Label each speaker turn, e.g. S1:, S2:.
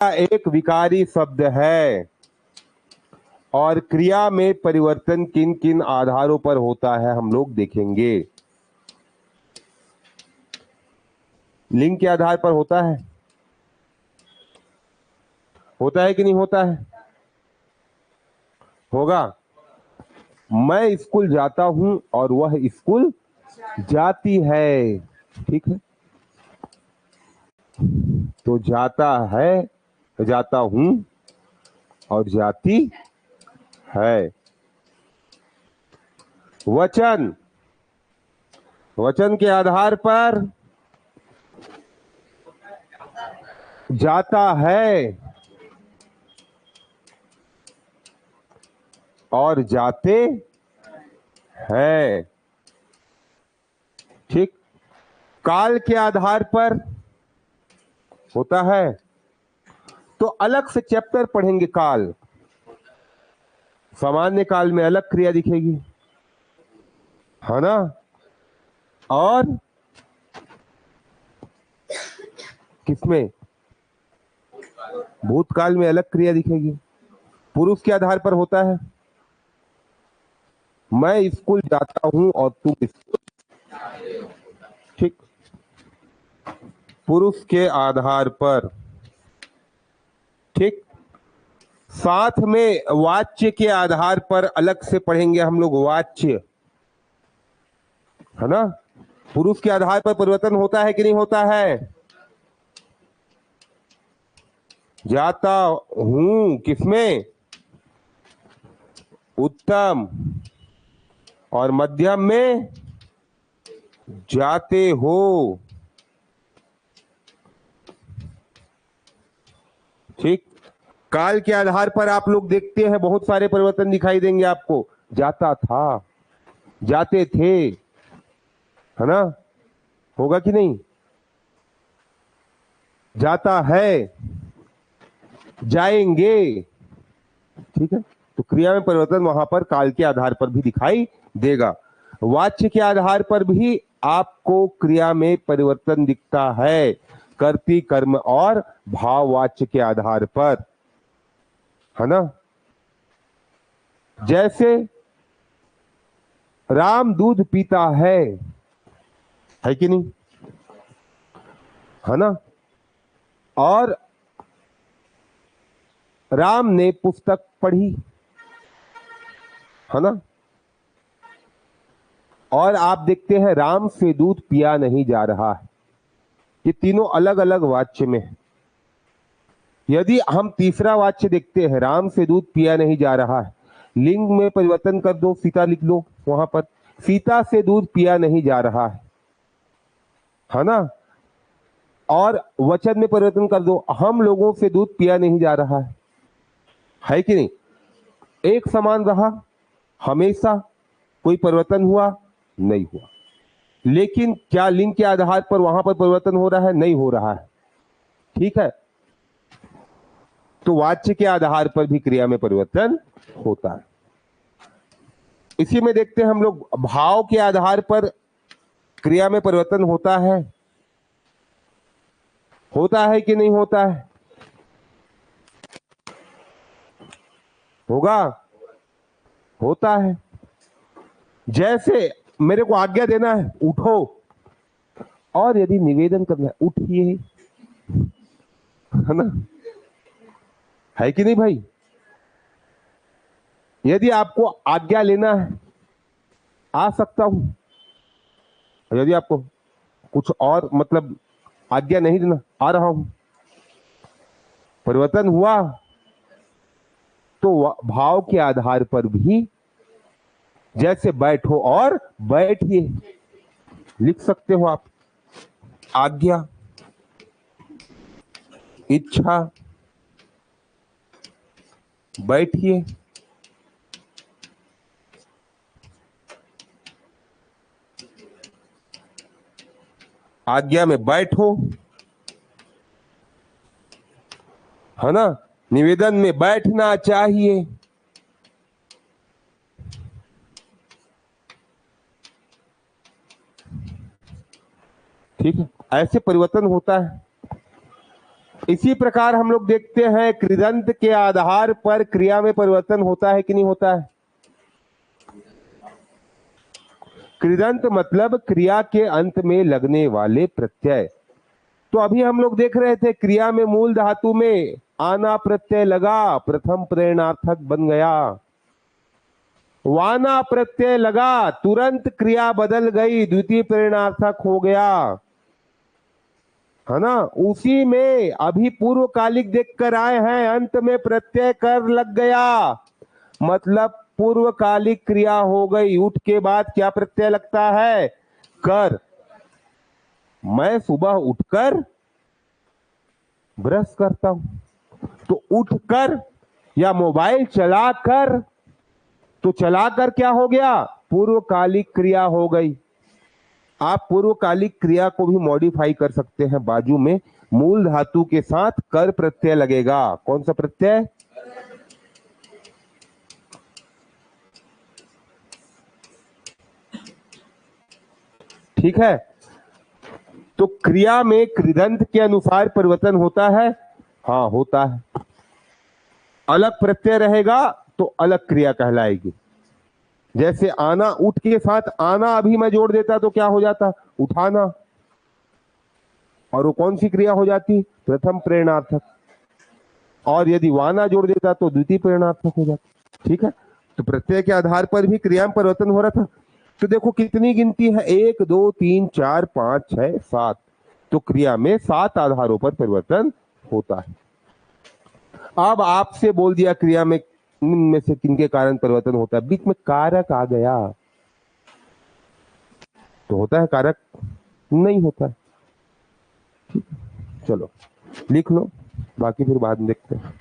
S1: एक विकारी शब्द है और क्रिया में परिवर्तन किन किन आधारों पर होता है हम लोग देखेंगे। लिंग के आधार पर होता है कि नहीं होता है? होगा। मैं स्कूल जाता हूं और वह स्कूल जाती है, ठीक है। तो जाता है, जाता हूं और जाती है। वचन, वचन के आधार पर जाता है और जाते हैं, ठीक। काल के आधार पर होता है, तो अलग से चैप्टर पढ़ेंगे। काल, सामान्य काल में अलग क्रिया दिखेगी, है ना। और किसमें? भूतकाल में अलग क्रिया दिखेगी। पुरुष के आधार पर होता है, मैं स्कूल जाता हूं और तुम स्कूल, ठीक। पुरुष के आधार पर, ठीक। साथ में वाच्य के आधार पर अलग से पढ़ेंगे हम लोग, वाच्य, है ना। पुरुष के आधार पर परिवर्तन होता है कि नहीं होता है? जाता हूं किसमें? उत्तम। और मध्यम में जाते हो, ठीक। काल के आधार पर आप लोग देखते हैं बहुत सारे परिवर्तन दिखाई देंगे आपको। जाता था, जाते थे, है ना। होगा कि नहीं? जाता है, जाएंगे, ठीक है। तो क्रिया में परिवर्तन वहां पर काल के आधार पर भी दिखाई देगा। वाच्य के आधार पर भी आपको क्रिया में परिवर्तन दिखता है, कर्ती, कर्म और भाव वाच्य के आधार पर, है ना। जैसे राम दूध पीता है कि नहीं, है ना। और राम ने पुस्तक पढ़ी, है ना। और आप देखते हैं राम से दूध पिया नहीं जा रहा है। ये तीनों अलग अलग वाच्य में है। यदि हम तीसरा वाच्य देखते हैं, राम से दूध पिया नहीं जा रहा है, लिंग में परिवर्तन कर दो, सीता लिख लो वहां पर, सीता से दूध पिया नहीं जा रहा है ना। और वचन में परिवर्तन कर दो, हम लोगों से दूध पिया नहीं जा रहा है कि नहीं। एक समान रहा हमेशा, कोई परिवर्तन हुआ नहीं हुआ। लेकिन क्या लिंग के आधार पर वहां पर परिवर्तन हो रहा है? नहीं हो रहा है, ठीक है। तो वाच्य के आधार पर भी क्रिया में परिवर्तन होता है। इसी में देखते हैं हम लोग, भाव के आधार पर क्रिया में परिवर्तन होता है कि नहीं होता है? होगा, होता है। जैसे मेरे को आज्ञा देना है उठो, और यदि निवेदन करना है उठिए, है ना, है कि नहीं भाई। यदि आपको आज्ञा लेना है आ सकता हूं, यदि आपको कुछ और मतलब आज्ञा नहीं देना आ रहा हूं, परिवर्तन हुआ। तो भाव के आधार पर भी, जैसे बैठो और बैठिए लिख सकते हो आप। आज्ञा, इच्छा, बैठिए, आज्ञा में बैठो, है ना। निवेदन में बैठना चाहिए, ठीक है। ऐसे परिवर्तन होता है। इसी प्रकार हम लोग देखते हैं कृदंत के आधार पर क्रिया में परिवर्तन होता है कि नहीं होता है। कृदंत मतलब क्रिया के अंत में लगने वाले प्रत्यय। तो अभी हम लोग देख रहे थे क्रिया में मूल धातु में आना प्रत्यय लगा, प्रथम प्रेरणार्थक बन गया। वाना प्रत्यय लगा, तुरंत क्रिया बदल गई, द्वितीय प्रेरणार्थक हो गया, है ना। उसी में अभी पूर्वकालिक देखकर आए हैं, अंत में प्रत्यय कर लग गया, मतलब पूर्वकालिक क्रिया हो गई। उठ के बाद क्या प्रत्यय लगता है? कर। मैं सुबह उठकर ब्रश करता हूं, तो उठकर या मोबाइल चलाकर, तो चलाकर क्या हो गया? पूर्वकालिक क्रिया हो गई। आप पूर्वकालिक क्रिया को भी मॉडिफाई कर सकते हैं। बाजू में मूल धातु के साथ कर प्रत्यय लगेगा। कौन सा प्रत्यय? ठीक है। तो क्रिया में कृदंत के अनुसार परिवर्तन होता है। हाँ होता है। अलग प्रत्यय रहेगा तो अलग क्रिया कहलाएगी। जैसे आना, उठ के साथ आना अभी मैं जोड़ देता तो क्या हो जाता? उठाना। और वो कौन सी क्रिया हो जाती? प्रथम प्रेरणार्थक। और यदि वाना जोड़ देता तो द्वितीय प्रेरणार्थक हो जाता। ठीक है। तो प्रत्यय के आधार पर भी क्रिया में परिवर्तन हो रहा था। तो देखो कितनी गिनती है, 1 2 3 4 5 6 7। तो क्रिया में 7 आधारों पर परिवर्तन होता है। अब आपसे बोल दिया क्रिया में इनमें से किनके कारण परिवर्तन होता है, बीच में कारक आ गया तो होता है कारक? नहीं होता है। चलो लिख लो, बाकी फिर बाद में देखते हैं।